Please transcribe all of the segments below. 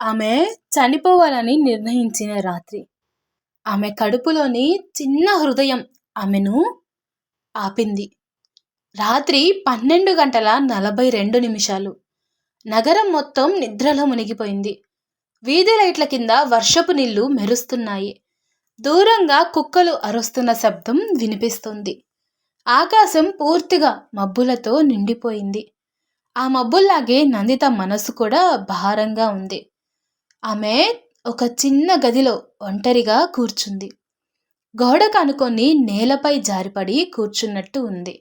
ఆమె చనిపోవాలని నిర్ణయించిన రాత్రి. ఆమె కడుపులోని చిన్న హృదయం ఆమెను ఆపింది. రాత్రి 12:42. నగరం మొత్తం నిద్రలో మునిగిపోయింది. వీధి లైట్ల కింద వర్షపు నీళ్లు మెరుస్తున్నాయి. దూరంగా కుక్కలు అరుస్తున్న శబ్దం వినిపిస్తుంది. ఆకాశం పూర్తిగా మబ్బులతో నిండిపోయింది. ఆ మబ్బుల్లాగే నందిత మనసు కూడా భారంగా ఉంది. ఆమె ఒక చిన్న గదిలో ఒంటరిగా కూర్చుంది. గోడకు ఆనుకొని నేలపై జారిపడి కూర్చున్నట్టు ఉంది.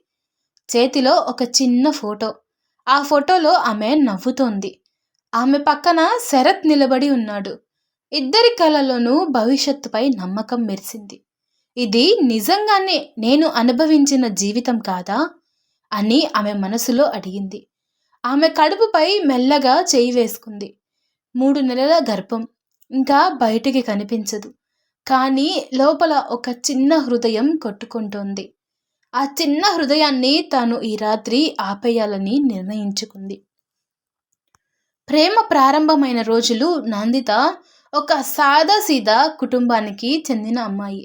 చేతిలో ఒక చిన్న ఫోటో. ఆ ఫోటోలో ఆమె నవ్వుతోంది. ఆమె పక్కన శరత్ నిలబడి ఉన్నాడు. ఇద్దరి కళ్ళలోనూ భవిష్యత్తుపై నమ్మకం మెరిసింది. ఇది నిజంగానే నేను అనుభవించిన జీవితం కాదా అని ఆమె మనసులో అడిగింది. ఆమె కడుపుపై మెల్లగా చేయి వేసుకుంది. 3 నెలల గర్భం ఇంకా బయటికి కనిపించదు. కానీ లోపల ఒక చిన్న హృదయం కొట్టుకుంటోంది. ఆ చిన్న హృదయాన్ని తాను ఈ రాత్రి ఆపేయాలని నిర్ణయించుకుంది. ప్రేమ ప్రారంభమైన రోజులు. నందిత ఒక సాదాసీదా కుటుంబానికి చెందిన అమ్మాయి.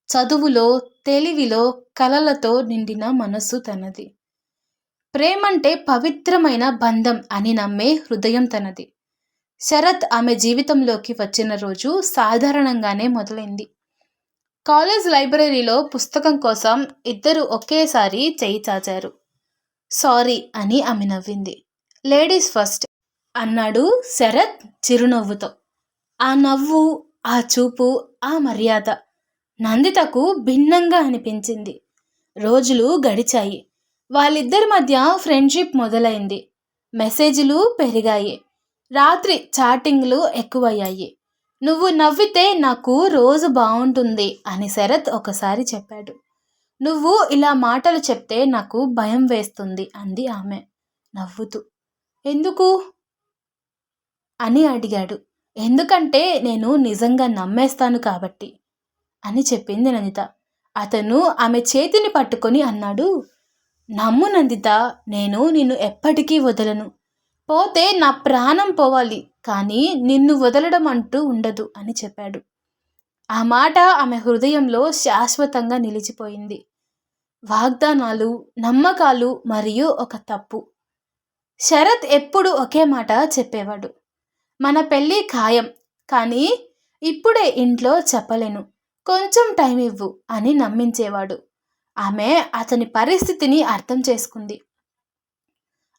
చదువులో, తెలివిలో, కలలతో నిండిన మనస్సు తనది. ప్రేమంటే పవిత్రమైన బంధం అని నమ్మే హృదయం తనది. శరత్ ఆమె జీవితంలోకి వచ్చిన రోజు సాధారణంగానే మొదలైంది. కాలేజ్ లైబ్రరీలో పుస్తకం కోసం ఇద్దరు ఒకేసారి చేయి చాచారు. సారీ అని ఆమె నవ్వింది. లేడీస్ ఫస్ట్ అన్నాడు శరత్ చిరునవ్వుతో. ఆ నవ్వు, ఆ చూపు, ఆ మర్యాద నందితకు భిన్నంగా అనిపించింది. రోజులు గడిచాయి. వాళ్ళిద్దరి మధ్య ఫ్రెండ్షిప్ మొదలైంది. మెసేజ్లు పెరిగాయి. రాత్రి చాటింగ్లు ఎక్కువయ్యాయి. నువ్వు నవ్వితే నాకు రోజు బాగుంటుంది అని శరత్ ఒకసారి చెప్పాడు. నువ్వు ఇలా మాటలు చెప్తే నాకు భయం వేస్తుంది అంది ఆమె నవ్వుతూ. ఎందుకు అని అడిగాడు. ఎందుకంటే నేను నిజంగా నమ్మేస్తాను కాబట్టి అని చెప్పింది నందిత. అతను ఆమె చేతిని పట్టుకొని అన్నాడు, నమ్ము నందిత, నేను నిన్ను ఎప్పటికీ వదలను. పోతే నా ప్రాణం పోవాలి, కానీ నిన్ను వదలడం అంటూ ఉండదు అని చెప్పాడు. ఆ మాట ఆమె హృదయంలో శాశ్వతంగా నిలిచిపోయింది. వాగ్దానాలు, నమ్మకాలు మరియు ఒక తప్పు. శరత్ ఎప్పుడు ఒకే మాట చెప్పేవాడు, మన పెళ్ళి ఖాయం, కానీ ఇప్పుడే ఇంట్లో చెప్పలేను, కొంచెం టైం ఇవ్వు అని నమ్మించేవాడు. ఆమె అతని పరిస్థితిని అర్థం చేసుకుంది.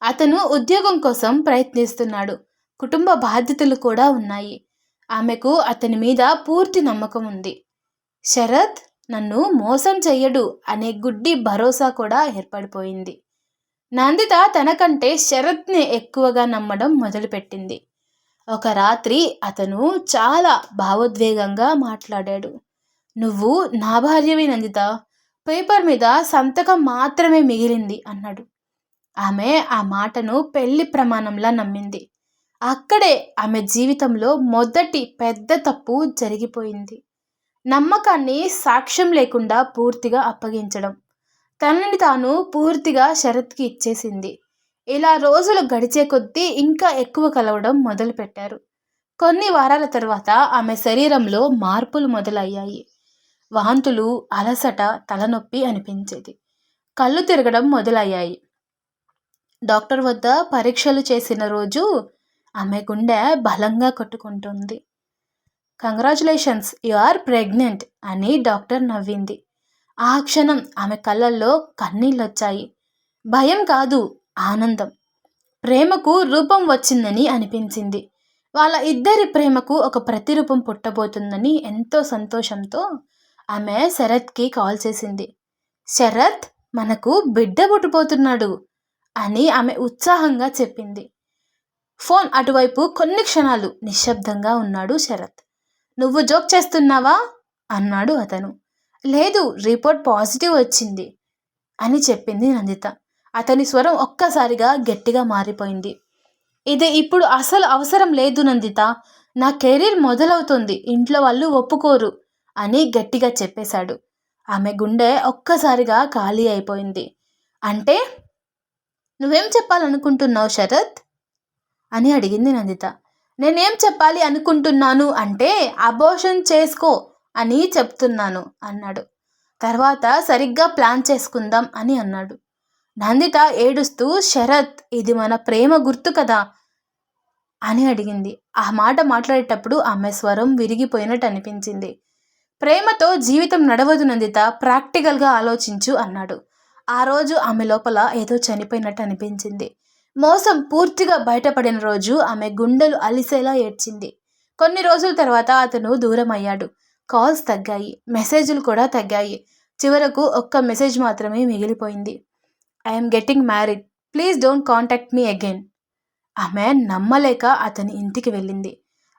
అతను ఉద్యోగం కోసం ప్రయత్నిస్తున్నాడు. కుటుంబ బాధ్యతలు కూడా ఉన్నాయి. ఆమెకు అతని మీద పూర్తి నమ్మకం ఉంది. శరత్ నన్ను మోసం చెయ్యడు అనే గుడ్డి భరోసా కూడా ఏర్పడిపోయింది. నందిత తనకంటే శరత్ని ఎక్కువగా నమ్మడం మొదలుపెట్టింది. ఒక రాత్రి అతను చాలా భావోద్వేగంగా మాట్లాడాడు. నువ్వు నా భార్యవి నందిత, పేపర్ మీద సంతకం మాత్రమే మిగిలింది అన్నాడు. ఆమె ఆ మాటను పెళ్లి ప్రమాణంలా నమ్మింది. అక్కడే ఆమె జీవితంలో మొదటి పెద్ద తప్పు జరిగిపోయింది. నమ్మకాన్ని సాక్ష్యం లేకుండా పూర్తిగా అప్పగించడం. తనని తాను పూర్తిగా శరత్కి ఇచ్చేసింది. ఇలా రోజులు గడిచే కొద్దీ ఇంకా ఎక్కువ కలవడం మొదలుపెట్టారు. కొన్ని వారాల తర్వాత ఆమె శరీరంలో మార్పులు మొదలయ్యాయి. వాంతులు, అలసట, తలనొప్పి అనిపించేది. కళ్ళు తిరగడం మొదలయ్యాయి. డాక్టర్ వద్ద పరీక్షలు చేసిన రోజు ఆమె గుండె బలంగా కొట్టుకుంటుంది. కంగ్రాచులేషన్స్, యు ఆర్ ప్రెగ్నెంట్ అని డాక్టర్ నవ్వింది. ఆ క్షణం ఆమె కళ్ళల్లో కన్నీళ్ళొచ్చాయి. భయం కాదు, ఆనందం. ప్రేమకు రూపం వచ్చిందని అనిపించింది. వాళ్ళ ఇద్దరి ప్రేమకు ఒక ప్రతిరూపం పుట్టబోతుందని ఎంతో సంతోషంతో ఆమె శరత్కి కాల్ చేసింది. శరత్, మనకు బిడ్డ పుట్టబోతున్నాడు అని ఆమె ఉత్సాహంగా చెప్పింది. ఫోన్ అటువైపు కొన్ని క్షణాలు నిశ్శబ్దంగా ఉన్నాడు శరత్. నువ్వు జోక్ చేస్తున్నావా అన్నాడు అతను. లేదు, రిపోర్ట్ పాజిటివ్ వచ్చింది అని చెప్పింది నందిత. అతని స్వరం ఒక్కసారిగా గట్టిగా మారిపోయింది. ఇది ఇప్పుడు అసలు అవసరం లేదు నందిత, నా కెరీర్ మొదలవుతుంది, ఇంట్లో వాళ్ళు ఒప్పుకోరు అని గట్టిగా చెప్పేశాడు. ఆమె గుండె ఒక్కసారిగా ఖాళీ అయిపోయింది. అంటే నువ్వేం చెప్పాలనుకుంటున్నావు శరత్ అని అడిగింది నందిత. నేనేం చెప్పాలి అనుకుంటున్నాను అంటే అబోర్షన్ చేసుకో అని చెప్తున్నాను అన్నాడు. తర్వాత సరిగ్గా ప్లాన్ చేసుకుందాం అని అన్నాడు. నందిత ఏడుస్తూ శరత్ ఇది మన ప్రేమ గుర్తు కదా అని అడిగింది. ఆ మాట మాట్లాడేటప్పుడు ఆమె స్వరం విరిగిపోయినట్టు అనిపించింది. ప్రేమతో జీవితం నడవదు నందిత, ప్రాక్టికల్గా ఆలోచించు అన్నాడు. ఆ రోజు ఆమె లోపల ఏదో చనిపోయినట్టు అనిపించింది. మోసం పూర్తిగా బయటపడిన రోజు ఆమె గుండెలు అలిసేలా ఏడ్చింది. కొన్ని రోజుల తర్వాత అతను దూరం అయ్యాడు. కాల్స్ తగ్గాయి, మెసేజ్లు కూడా తగ్గాయి. చివరకు ఒక్క మెసేజ్ మాత్రమే మిగిలిపోయింది. I'm getting married, please don't contact me again. ఆమె నమ్మలేక అతని ఇంటికి వెళ్ళింది.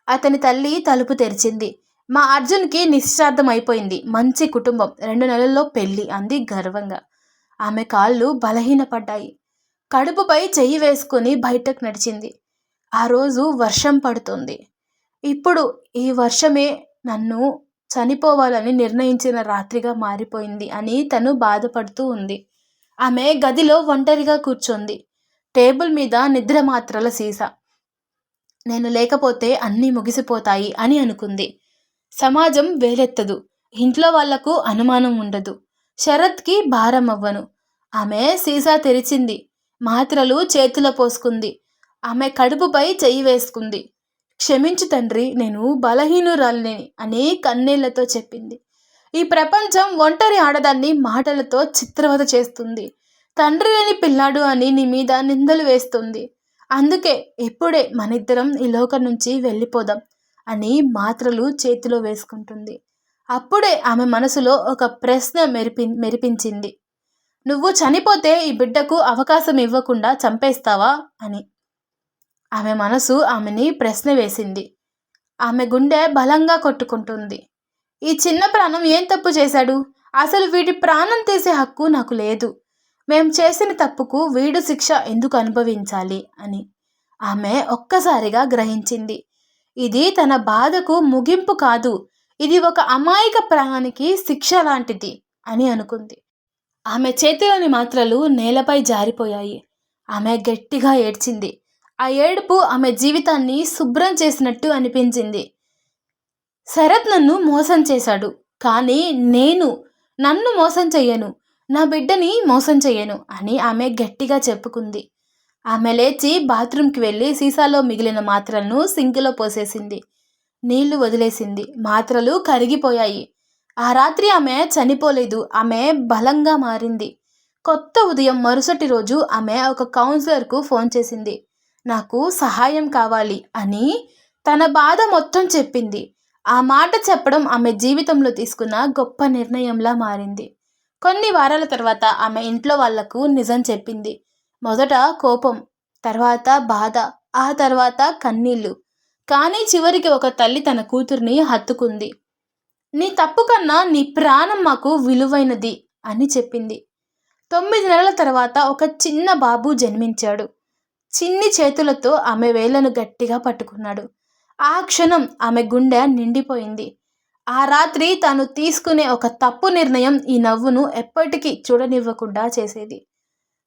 అతని తల్లి తలుపు తెరిచింది. మా అర్జున్కి నిశ్చితార్థం అయిపోయింది, మంచి కుటుంబం, 2 నెలల్లో పెళ్ళి అంది గర్వంగా. ఆమె కాళ్ళు బలహీనపడ్డాయి. కడుపుపై చెయ్యి వేసుకుని బయటకు నడిచింది. ఆ రోజు వర్షం పడుతుంది. ఇప్పుడు ఈ వర్షమే నన్ను చనిపోవాలని నిర్ణయించిన రాత్రిగా మారిపోయింది అని తను బాధపడుతూ ఉంది. ఆమె గదిలో ఒంటరిగా కూర్చోంది. టేబుల్ మీద నిద్ర మాత్రల సీసా. నేను లేకపోతే అన్నీ ముగిసిపోతాయి అని అనుకుంది. సమాజం వేలెత్తదు, ఇంట్లో వాళ్లకు అనుమానం ఉండదు, శరత్కి భారం అవ్వను. ఆమె సీసా తెరిచింది. మాత్రలు చేతిలో పోసుకుంది. ఆమె కడుపుపై చెయ్యి వేసుకుంది. క్షమించు తండ్రి, నేను బలహీనురాలిని అని కన్నీళ్లతో చెప్పింది. ఈ ప్రపంచం ఒంటరి ఆడదాన్ని మాటలతో చిత్రవద చేస్తుంది. తండ్రి లేని పిల్లాడు అని నీ మీద నిందలు వేస్తుంది. అందుకే ఇప్పుడే మనిద్దరం ఈ లోకం నుంచి వెళ్ళిపోదాం అని మాత్రలు చేతిలో వేసుకుంటుంది. అప్పుడే ఆమె మనసులో ఒక ప్రశ్న మెరిపించింది. నువ్వు చనిపోతే ఈ బిడ్డకు అవకాశం ఇవ్వకుండా చంపేస్తావా అని. ఆమె మనసు ఆమెని ప్రశ్న వేసింది. ఆమె గుండె బలంగా కొట్టుకుంటుంది. ఈ చిన్న ప్రాణం ఏం తప్పు చేశాడు? అసలు వీడి ప్రాణం తీసే హక్కు నాకు లేదు. మేం చేసిన తప్పుకు వీడు శిక్ష ఎందుకు అనుభవించాలి అని ఆమె ఒక్కసారిగా గ్రహించింది. ఇది తన బాధకు ముగింపు కాదు, ఇది ఒక అమాయక ప్రాణానికి శిక్ష లాంటిది అని అనుకుంది. ఆమె చేతిలోని మాత్రలు నేలపై జారిపోయాయి. ఆమె గట్టిగా ఏడ్చింది. ఆ ఏడుపు ఆమె జీవితాన్ని శుభ్రం చేసినట్టు అనిపించింది. శరత్ నన్ను మోసం చేశాడు, కానీ నన్ను మోసం చెయ్యను, నా బిడ్డని మోసం చెయ్యను అని ఆమె గట్టిగా చెప్పుకుంది. ఆమె లేచి బాత్రూంకి వెళ్ళి సీసాలో మిగిలిన మాత్రలను సింకులో పోసేసింది. నీళ్లు వదిలేసింది. మాత్రలు కరిగిపోయాయి. ఆ రాత్రి ఆమె చనిపోలేదు, ఆమె బలంగా మారింది. కొత్త ఉదయం మరుసటి రోజు ఆమె ఒక కౌన్సిలర్కు ఫోన్ చేసింది. నాకు సహాయం కావాలి అని తన బాధ మొత్తం చెప్పింది. ఆ మాట చెప్పడం ఆమె జీవితంలో తీసుకున్న గొప్ప నిర్ణయంలా మారింది. కొన్ని వారాల తర్వాత ఆమె ఇంట్లో వాళ్లకు నిజం చెప్పింది. మొదట కోపం, తర్వాత బాధ, ఆ తర్వాత కన్నీళ్లు. కానీ చివరికి ఒక తల్లి తన కూతుర్ని హత్తుకుంది. నీ తప్పు కన్నా నీ ప్రాణం మాకు విలువైనది అని చెప్పింది. 9 నెలల తర్వాత ఒక చిన్న బాబు జన్మించాడు. చిన్ని చేతులతో ఆమె వేళ్లను గట్టిగా పట్టుకున్నాడు. ఆ క్షణం ఆమె గుండె నిండిపోయింది. ఆ రాత్రి తాను తీసుకునే ఒక తప్పు నిర్ణయం ఈ నవ్వును ఎప్పటికీ చూడనివ్వకుండా చేసేది.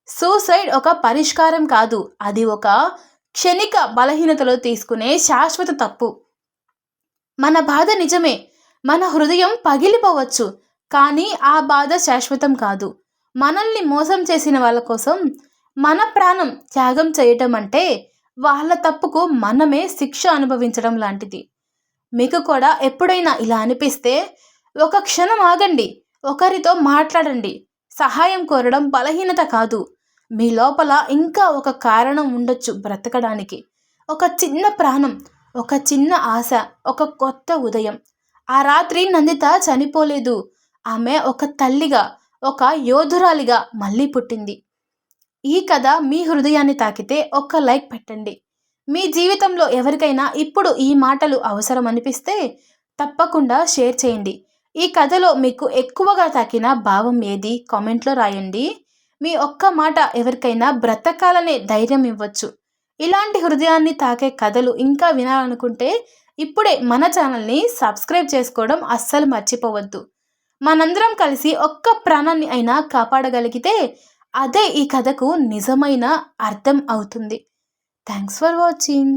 సూసైడ్ ఒక పరిష్కారం కాదు, అది ఒక క్షణిక బలహీనతలో తీసుకునే శాశ్వత తప్పు. మన బాధ నిజమే, మన హృదయం పగిలిపోవచ్చు, కానీ ఆ బాధ శాశ్వతం కాదు. మనల్ని మోసం చేసిన వాళ్ళ కోసం మన ప్రాణం త్యాగం చేయటం అంటే వాళ్ళ తప్పుకు మనమే శిక్ష అనుభవించడం లాంటిది. మీకు కూడా ఎప్పుడైనా ఇలా అనిపిస్తే ఒక క్షణం ఆగండి, ఒకరితో మాట్లాడండి. సహాయం కోరడం బలహీనత కాదు, మీ లోపల ఇంకా ఒక కారణం ఉండొచ్చు బ్రతకడానికి. ఒక చిన్న ప్రాణం, ఒక చిన్న ఆశ, ఒక కొత్త ఉదయం. ఆ రాత్రి నందిత చనిపోలేదు, ఆమె ఒక తల్లిగా, ఒక యోధురాలిగా మళ్ళీ పుట్టింది. ఈ కథ మీ హృదయాన్ని తాకితే ఒక్క లైక్ పెట్టండి. మీ జీవితంలో ఎవరికైనా ఇప్పుడు ఈ మాటలు అవసరం అనిపిస్తే తప్పకుండా షేర్ చేయండి. ఈ కథలో మీకు ఎక్కువగా తాకిన భావం ఏది కామెంట్లో రాయండి. మీ ఒక్క మాట ఎవరికైనా బ్రతకాలనే ధైర్యం ఇవ్వచ్చు. ఇలాంటి హృదయాన్ని తాకే కథలు ఇంకా వినాలనుకుంటే ఇప్పుడే మన ఛానల్ని సబ్స్క్రైబ్ చేసుకోవడం అస్సలు మర్చిపోవద్దు. మనందరం కలిసి ఒక్క ప్రాణాన్ని అయినా కాపాడగలిగితే అదే ఈ కథకు నిజమైన అర్థం అవుతుంది. Thanks for watching.